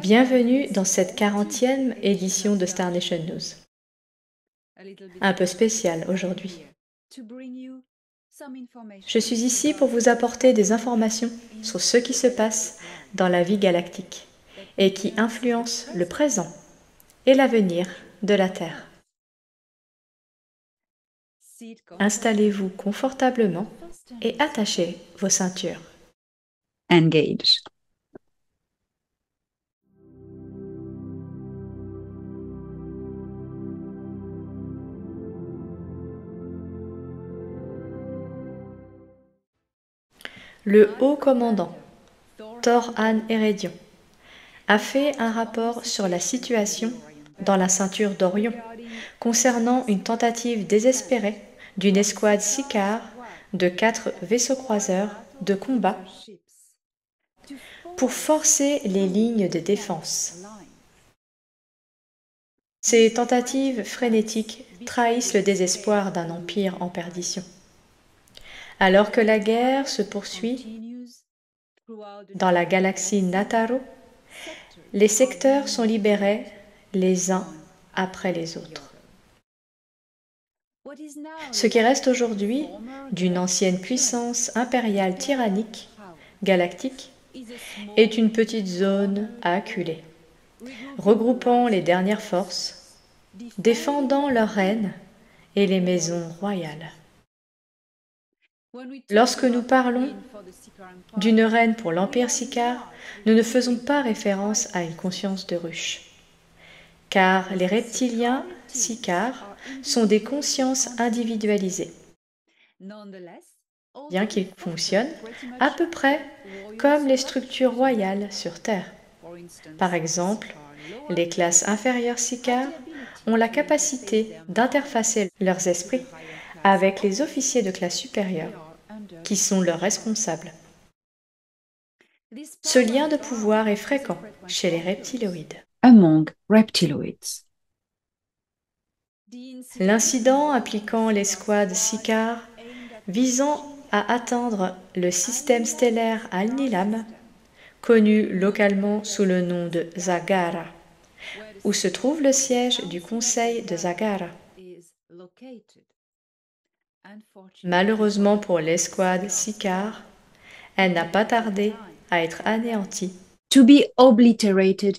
Bienvenue dans cette 40e édition de Star Nation News. Un peu spécial aujourd'hui. Je suis ici pour vous apporter des informations sur ce qui se passe dans la vie galactique et qui influence le présent et l'avenir de la Terre. Installez-vous confortablement et attachez vos ceintures. Engage. Le haut commandant, Thor-Han Erédion, a fait un rapport sur la situation dans la ceinture d'Orion concernant une tentative désespérée d'une escouade Sicard de 4 vaisseaux croiseurs de combat pour forcer les lignes de défense. Ces tentatives frénétiques trahissent le désespoir d'un empire en perdition. Alors que la guerre se poursuit dans la galaxie Nataro, les secteurs sont libérés les uns après les autres. Ce qui reste aujourd'hui d'une ancienne puissance impériale tyrannique, galactique, est une petite zone acculée, regroupant les dernières forces, défendant leur reine et les maisons royales. Lorsque nous parlons d'une reine pour l'Empire Sicard, nous ne faisons pas référence à une conscience de ruche, car les reptiliens Sicard sont des consciences individualisées, bien qu'ils fonctionnent à peu près comme les structures royales sur Terre. Par exemple, les classes inférieures Sicard ont la capacité d'interfacer leurs esprits avec les officiers de classe supérieure, qui sont leurs responsables. Ce lien de pouvoir est fréquent chez les reptiloïdes. Among reptiloids. L'incident impliquant l'escouade Sicard visant à atteindre le système stellaire Al-Nilam, connu localement sous le nom de Zagara, où se trouve le siège du Conseil de Zagara. Malheureusement pour l'escouade Sicard, elle n'a pas tardé à être anéantie To be obliterated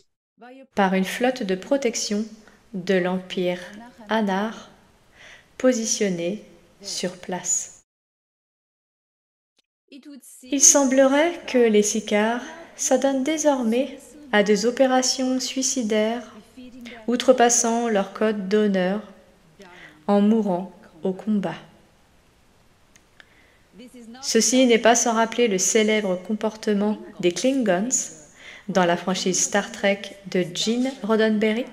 par une flotte de protection de l'Empire Anar positionnée sur place. Il semblerait que les Sicars s'adonnent désormais à des opérations suicidaires, outrepassant leur code d'honneur en mourant au combat. Ceci n'est pas sans rappeler le célèbre comportement des Klingons dans la franchise Star Trek de Gene Roddenberry.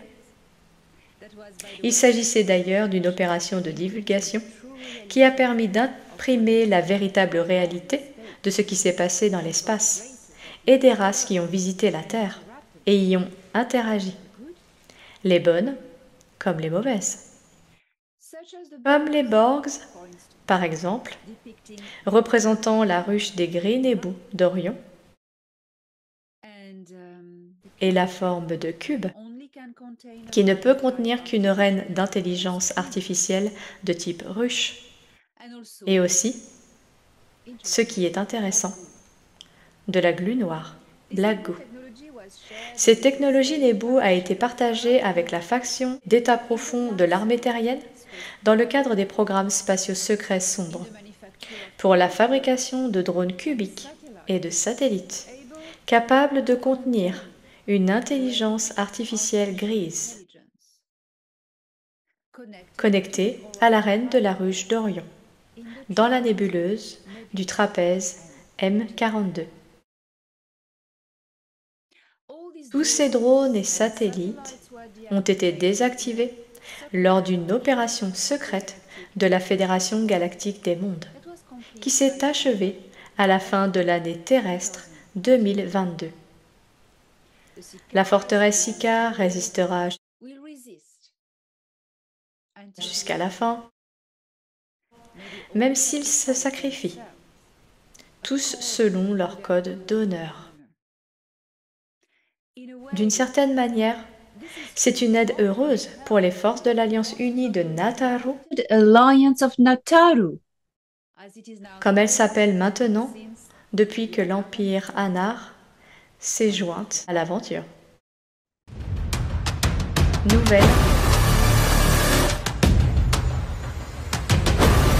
Il s'agissait d'ailleurs d'une opération de divulgation qui a permis d'imprimer la véritable réalité de ce qui s'est passé dans l'espace et des races qui ont visité la Terre et y ont interagi, les bonnes comme les mauvaises. Comme les Borgs, par exemple, représentant la ruche des Gris-Nébou d'Orion et la forme de cube, qui ne peut contenir qu'une reine d'intelligence artificielle de type ruche, et aussi, ce qui est intéressant, de la glu noire, Black Goo. Cette technologie Nébou a été partagée avec la faction d'État profond de l'armée terrienne dans le cadre des programmes spatiaux secrets sombres, pour la fabrication de drones cubiques et de satellites, capables de contenir une intelligence artificielle grise, connectée à la reine de la ruche d'Orion, dans la nébuleuse du trapèze M42. Tous ces drones et satellites ont été désactivés lors d'une opération secrète de la Fédération galactique des mondes, qui s'est achevée à la fin de l'année terrestre 2022. La forteresse Sicard résistera jusqu'à la fin, même s'ils se sacrifient, tous selon leur code d'honneur. D'une certaine manière, c'est une aide heureuse pour les forces de l'Alliance unie de Nataru, The Alliance of Nataru, comme elle s'appelle maintenant, depuis que l'Empire Anar s'est jointe à l'aventure. Nouvelle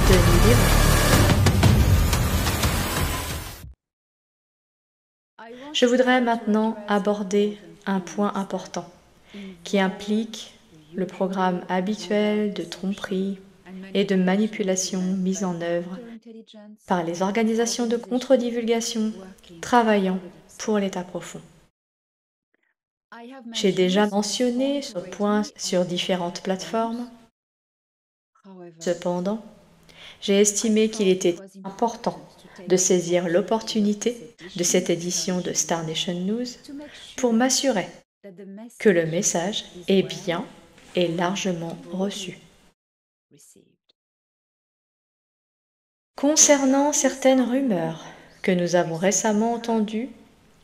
de Nibiru. Je voudrais maintenant aborder un point important qui implique le programme habituel de tromperie et de manipulation mis en œuvre par les organisations de contre-divulgation travaillant pour l'État profond. J'ai déjà mentionné ce point sur différentes plateformes. Cependant, j'ai estimé qu'il était important de saisir l'opportunité de cette édition de Star Nation News pour m'assurer que le message est bien et largement reçu. Concernant certaines rumeurs que nous avons récemment entendues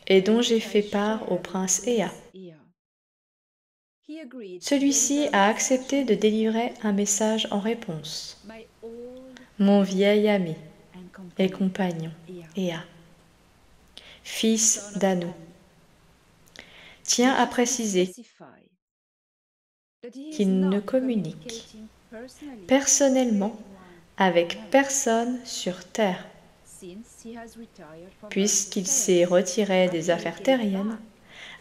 et dont j'ai fait part au prince Ea, celui-ci a accepté de délivrer un message en réponse. Mon vieil ami et compagnon, Ea, fils d'Anu, tient à préciser qu'il ne communique personnellement avec personne sur Terre, puisqu'il s'est retiré des affaires terriennes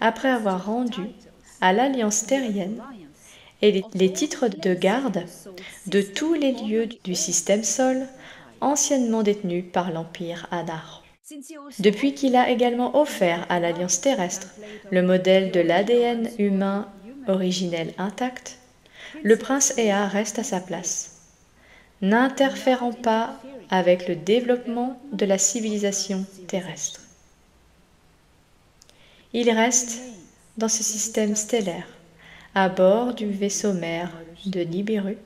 après avoir rendu à l'Alliance terrienne et les titres de garde de tous les lieux du système Sol anciennement détenus par l'Empire Anar. Depuis qu'il a également offert à l'Alliance terrestre le modèle de l'ADN humain originel intact, le prince Ea reste à sa place, n'interférant pas avec le développement de la civilisation terrestre. Il reste dans ce système stellaire, à bord du vaisseau mère de Nibiru,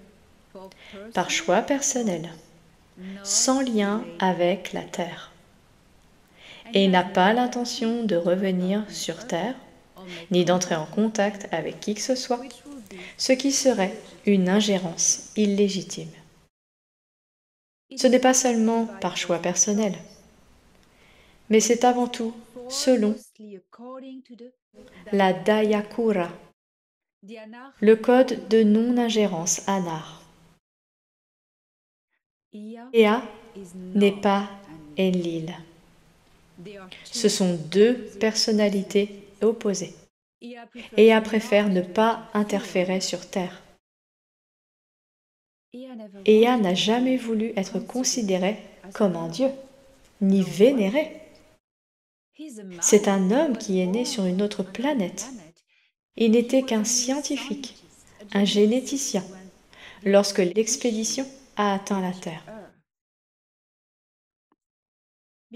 par choix personnel, sans lien avec la Terre, et n'a pas l'intention de revenir sur Terre, ni d'entrer en contact avec qui que ce soit, ce qui serait une ingérence illégitime. Ce n'est pas seulement par choix personnel, mais c'est avant tout selon la Dayakura, le code de non-ingérence Anar. Ea n'est pas Enlil. Ce sont deux personnalités opposées. Ea préfère ne pas interférer sur Terre. Ea n'a jamais voulu être considéré comme un dieu, ni vénéré. C'est un homme qui est né sur une autre planète. Il n'était qu'un scientifique, un généticien, lorsque l'expédition a atteint la Terre.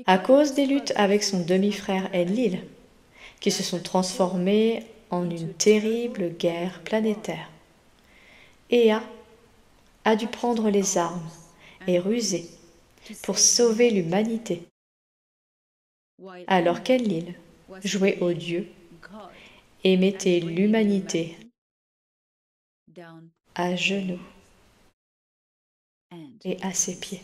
À cause des luttes avec son demi-frère Enlil, qui se sont transformées en une terrible guerre planétaire, Ea a dû prendre les armes et ruser pour sauver l'humanité, alors qu'Enlil jouait au Dieu et mettait l'humanité à genoux et à ses pieds.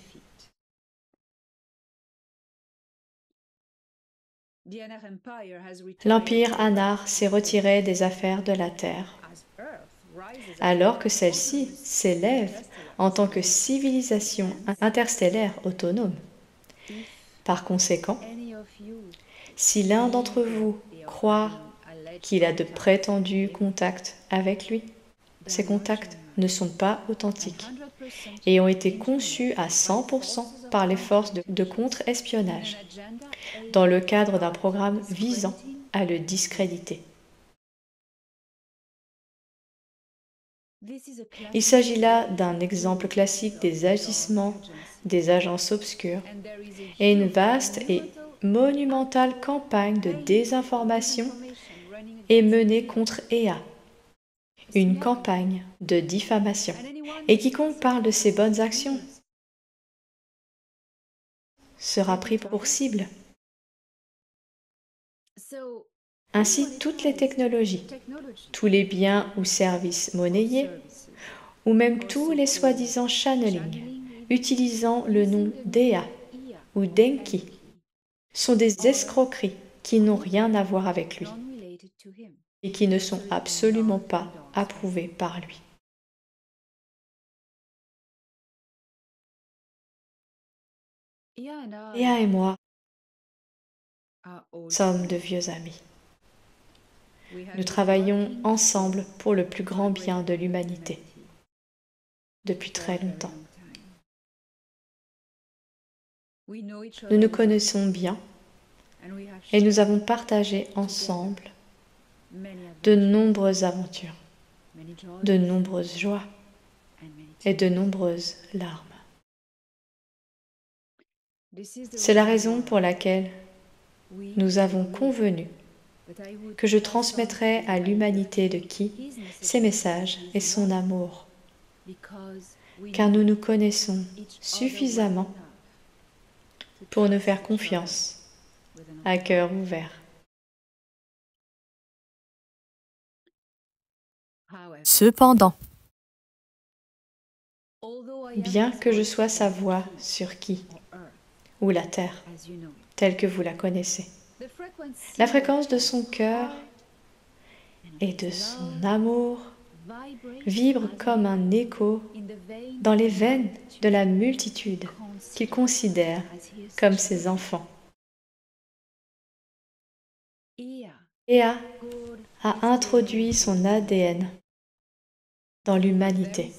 L'Empire Anar s'est retiré des affaires de la Terre, alors que celle-ci s'élève en tant que civilisation interstellaire autonome. Par conséquent, si l'un d'entre vous croit qu'il a de prétendus contacts avec lui, ces contacts ne sont pas authentiques et ont été conçus à 100% par les forces de contre-espionnage, dans le cadre d'un programme visant à le discréditer. Il s'agit là d'un exemple classique des agissements des agences obscures et une vaste et monumentale campagne de désinformation est menée contre Ea, une campagne de diffamation. Et quiconque parle de ses bonnes actions sera pris pour cible. Ainsi, toutes les technologies, tous les biens ou services monnayés, ou même tous les soi-disant channeling utilisant le nom Dea ou Denki, sont des escroqueries qui n'ont rien à voir avec lui et qui ne sont absolument pas approuvées par lui. Dea et moi sommes de vieux amis. Nous travaillons ensemble pour le plus grand bien de l'humanité depuis très longtemps. Nous nous connaissons bien et nous avons partagé ensemble de nombreuses aventures, de nombreuses joies et de nombreuses larmes. C'est la raison pour laquelle nous avons convenu que je transmettrai à l'humanité de Ki ses messages et son amour, car nous nous connaissons suffisamment pour nous faire confiance à cœur ouvert. Cependant, Bien que je sois sa voix sur Ki ou la terre, telle que vous la connaissez, la fréquence de son cœur et de son amour vibre comme un écho dans les veines de la multitude qu'il considère comme ses enfants. Ea a introduit son ADN dans l'humanité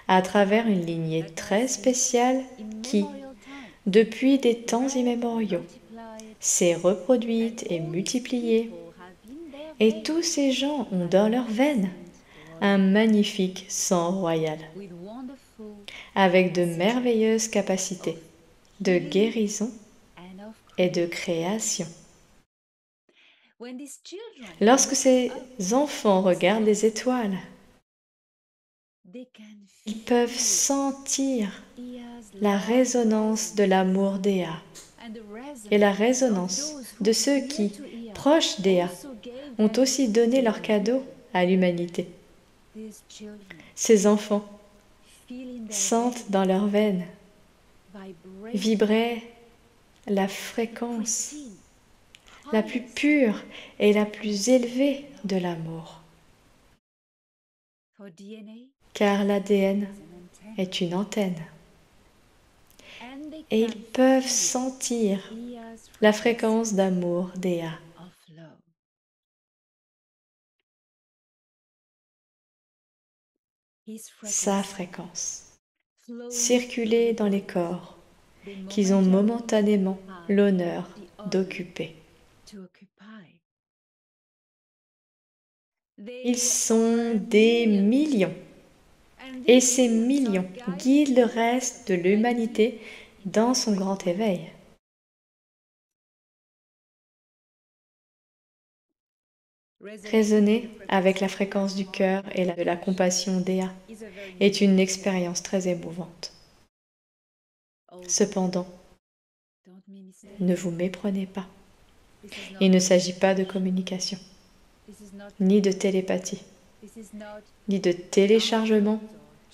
à travers une lignée très spéciale qui, depuis des temps immémoriaux, s'est reproduite et multipliée, et tous ces gens ont dans leurs veines un magnifique sang royal, avec de merveilleuses capacités de guérison et de création. Lorsque ces enfants regardent les étoiles, ils peuvent sentir la résonance de l'amour d'Ea et la résonance de ceux qui, proches d'Ea, ont aussi donné leur cadeau à l'humanité. Ces enfants sentent dans leurs veines vibrer la fréquence la plus pure et la plus élevée de l'amour. Car l'ADN est une antenne. Et ils peuvent sentir la fréquence d'amour d'Ea. Sa fréquence, circuler dans les corps qu'ils ont momentanément l'honneur d'occuper. Ils sont des millions, et ces millions guident le reste de l'humanité dans son grand éveil. Raisonner avec la fréquence du cœur et de la compassion d'Ea est une expérience très émouvante. Cependant, ne vous méprenez pas. Il ne s'agit pas de communication, ni de télépathie, ni de téléchargement,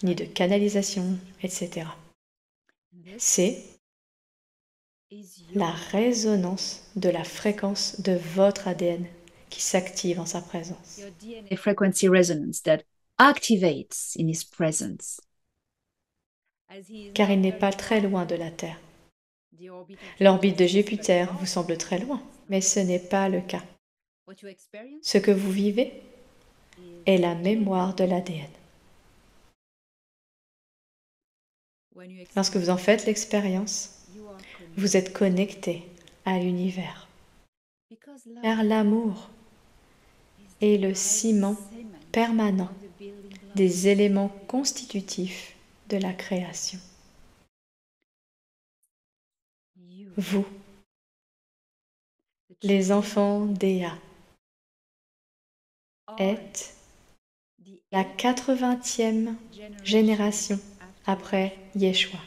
ni de canalisation, etc. C'est la résonance de la fréquence de votre ADN qui s'active en sa présence. A frequency resonance that activates in his presence. Car il n'est pas très loin de la Terre. L'orbite de Jupiter vous semble très loin, mais ce n'est pas le cas. Ce que vous vivez est la mémoire de l'ADN. Lorsque vous en faites l'expérience, vous êtes connecté à l'univers. Car l'amour est le ciment permanent des éléments constitutifs de la création. Vous, les enfants d'Ea, êtes la 80e génération après Yeshua,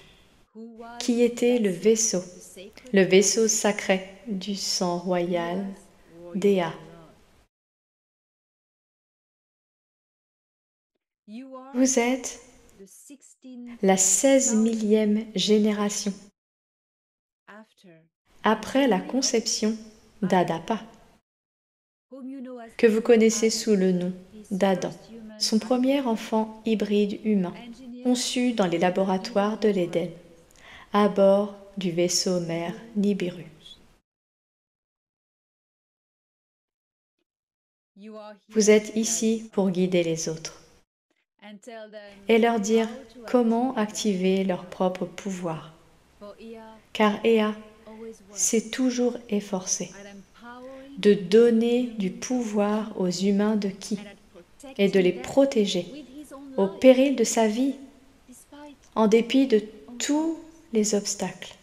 qui était le vaisseau sacré du sang royal d'Ea Vous êtes la 16 millième génération après la conception d'Adapa, que vous connaissez sous le nom d'Adam, son premier enfant hybride humain, conçu dans les laboratoires de l'Éden, à bord du vaisseau mère Nibiru. Vous êtes ici pour guider les autres et leur dire comment activer leur propre pouvoir, car Ea s'est toujours efforcé de donner du pouvoir aux humains de Ki et de les protéger au péril de sa vie, en dépit de tous les obstacles.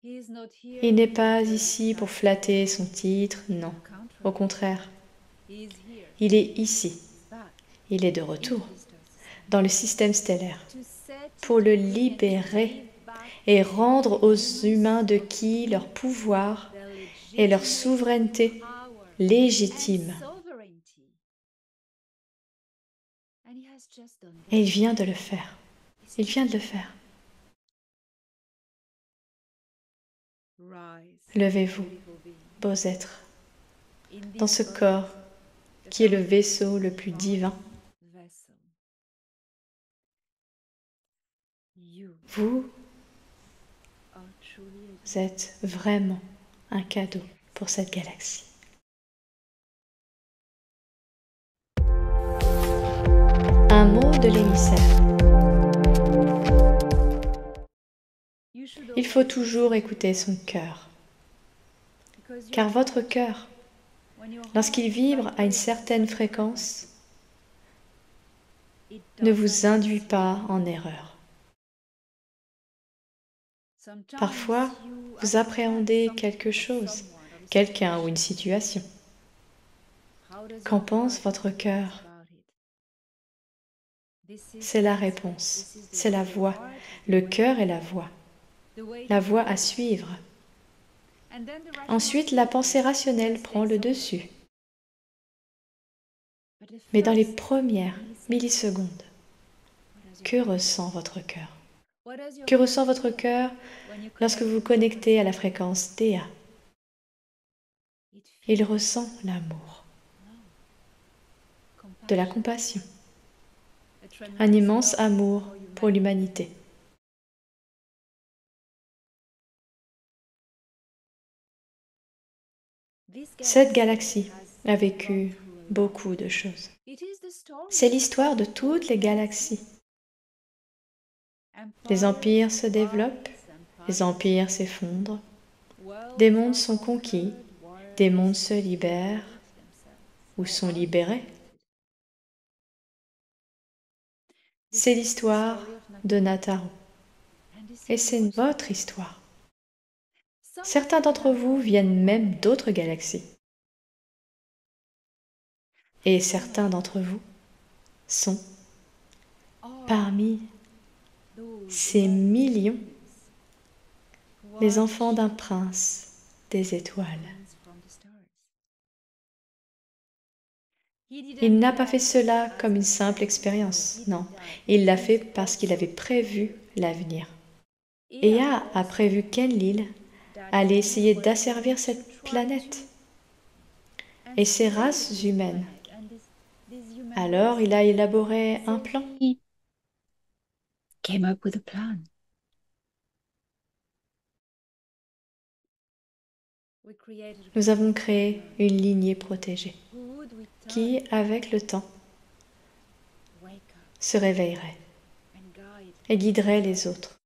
Il n'est pas ici pour flatter son titre, non, au contraire. Il est ici, il est de retour dans le système stellaire pour le libérer et rendre aux humains de Ki leur pouvoir et leur souveraineté légitime. Et il vient de le faire. Il vient de le faire. Levez-vous, beaux êtres, dans ce corps qui est le vaisseau le plus divin. Vous êtes vraiment un cadeau pour cette galaxie. Un mot de l'émissaire. Il faut toujours écouter son cœur, car votre cœur, lorsqu'il vibre à une certaine fréquence, ne vous induit pas en erreur. Parfois, vous appréhendez quelque chose, quelqu'un ou une situation. Qu'en pense votre cœur? C'est la réponse, c'est la voix. Le cœur est la voix à suivre. Ensuite, la pensée rationnelle prend le dessus. Mais dans les premières millisecondes, que ressent votre cœur? Que ressent votre cœur lorsque vous vous connectez à la fréquence d'Ea? Il ressent l'amour, de la compassion, un immense amour pour l'humanité. Cette galaxie a vécu beaucoup de choses. C'est l'histoire de toutes les galaxies. Les empires se développent, les empires s'effondrent, des mondes sont conquis, des mondes se libèrent ou sont libérés. C'est l'histoire de Nataru. Et c'est votre histoire. Certains d'entre vous viennent même d'autres galaxies. Et certains d'entre vous sont parmi ces millions les enfants d'un prince des étoiles. Il n'a pas fait cela comme une simple expérience, non. Il l'a fait parce qu'il avait prévu l'avenir. Ea a prévu qu'Enlil allait essayer d'asservir cette planète et ses races humaines. Alors il a élaboré un plan. He came up with a plan. Nous avons créé une lignée protégée qui, avec le temps, se réveillerait et guiderait les autres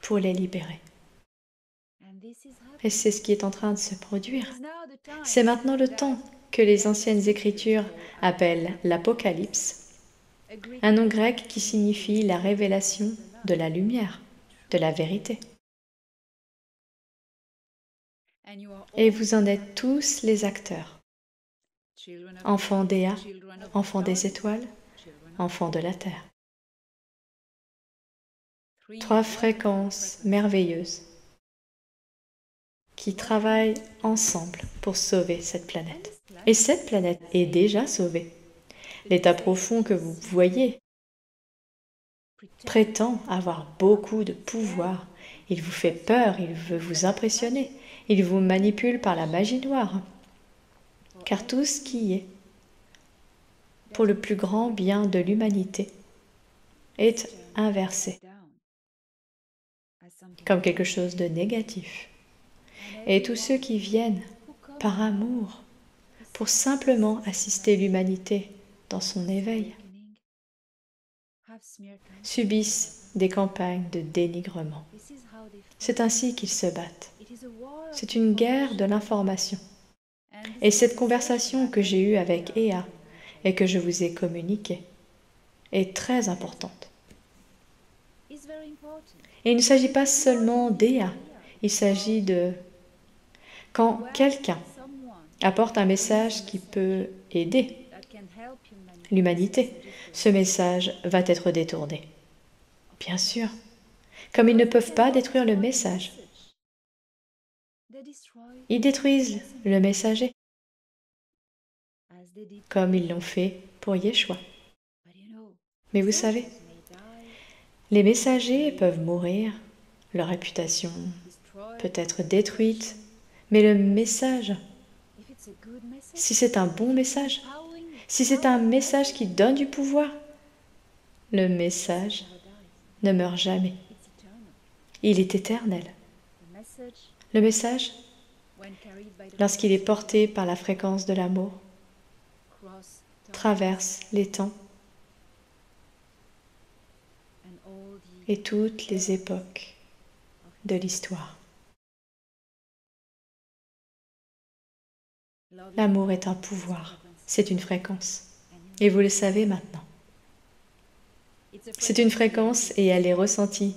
pour les libérer. Et c'est ce qui est en train de se produire. C'est maintenant le temps que les anciennes écritures appellent l'Apocalypse, un nom grec qui signifie la révélation de la lumière, de la vérité. Et vous en êtes tous les acteurs. Enfants d'Ea, enfants des étoiles, enfants de la Terre. 3 fréquences merveilleuses qui travaillent ensemble pour sauver cette planète. Et cette planète est déjà sauvée. L'état profond que vous voyez prétend avoir beaucoup de pouvoir. Il vous fait peur, il veut vous impressionner, il vous manipule par la magie noire. Car tout ce qui est pour le plus grand bien de l'humanité est inversé comme quelque chose de négatif. Et tous ceux qui viennent par amour pour simplement assister l'humanité dans son éveil subissent des campagnes de dénigrement. C'est ainsi qu'ils se battent. C'est une guerre de l'information. Et cette conversation que j'ai eue avec Ea et que je vous ai communiquée est très importante. Et il ne s'agit pas seulement d'Ea, il s'agit de quand quelqu'un apporte un message qui peut aider l'humanité, ce message va être détourné. Bien sûr, comme ils ne peuvent pas détruire le message, ils détruisent le messager, comme ils l'ont fait pour Yeshua. Mais vous savez, les messagers peuvent mourir, leur réputation peut être détruite, mais le message, si c'est un bon message, si c'est un message qui donne du pouvoir, le message ne meurt jamais. Il est éternel. Le message, lorsqu'il est porté par la fréquence de l'amour, traverse les temps et toutes les époques de l'histoire. L'amour est un pouvoir, c'est une fréquence. Et vous le savez maintenant. C'est une fréquence et elle est ressentie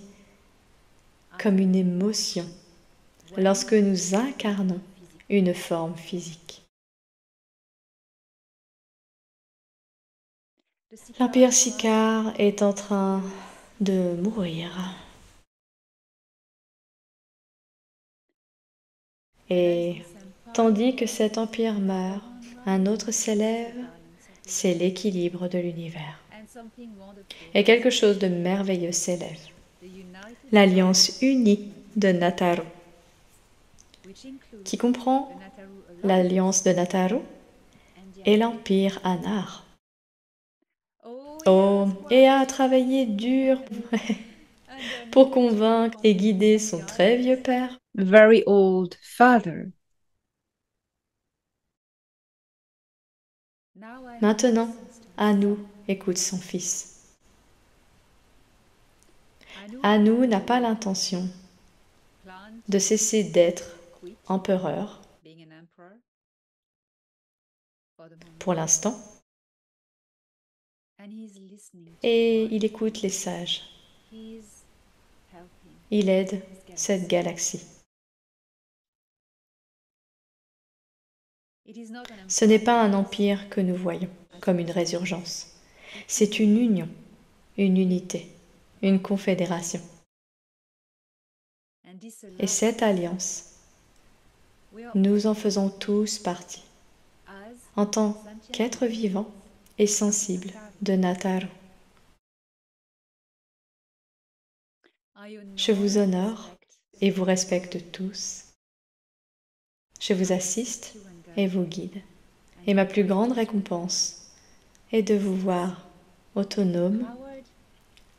comme une émotion lorsque nous incarnons une forme physique. L'Empire Sicard est en train de mourir. Et tandis que cet empire meurt, un autre s'élève, c'est l'équilibre de l'univers. Et quelque chose de merveilleux s'élève. L'alliance unie de Nataru, qui comprend l'alliance de Nataru et l'empire Anar. Oh, Ea a travaillé dur pour convaincre et guider son très vieux père. Very old father. Maintenant, Anu écoute son fils. Anu n'a pas l'intention de cesser d'être empereur pour l'instant, et il écoute les sages. Il aide cette galaxie. Ce n'est pas un empire que nous voyons comme une résurgence. C'est une union, une unité, une confédération. Et cette alliance, nous en faisons tous partie, en tant qu'êtres vivants et sensibles de Nataru. Je vous honore et vous respecte tous. Je vous assiste et vous guide. Et ma plus grande récompense est de vous voir autonome,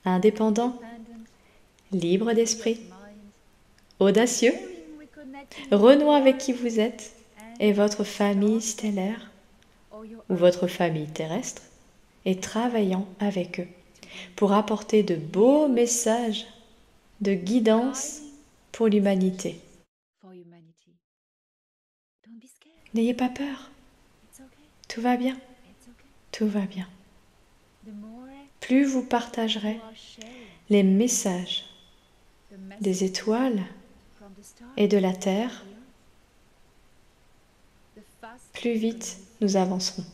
indépendant, libre d'esprit, audacieux, renouant avec qui vous êtes et votre famille stellaire ou votre famille terrestre et travaillant avec eux pour apporter de beaux messages de guidance pour l'humanité. N'ayez pas peur. Tout va bien. Tout va bien. Plus vous partagerez les messages des étoiles et de la Terre, plus vite nous avancerons.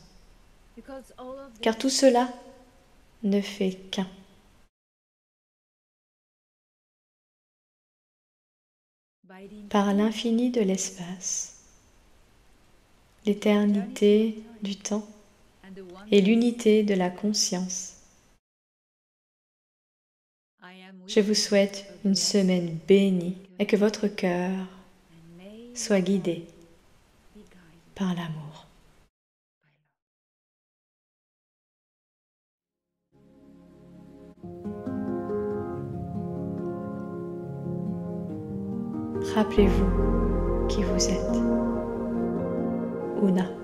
Car tout cela ne fait qu'un. Par l'infini de l'espace, l'éternité du temps et l'unité de la conscience. Je vous souhaite une semaine bénie et que votre cœur soit guidé par l'amour. Rappelez-vous qui vous êtes. Una.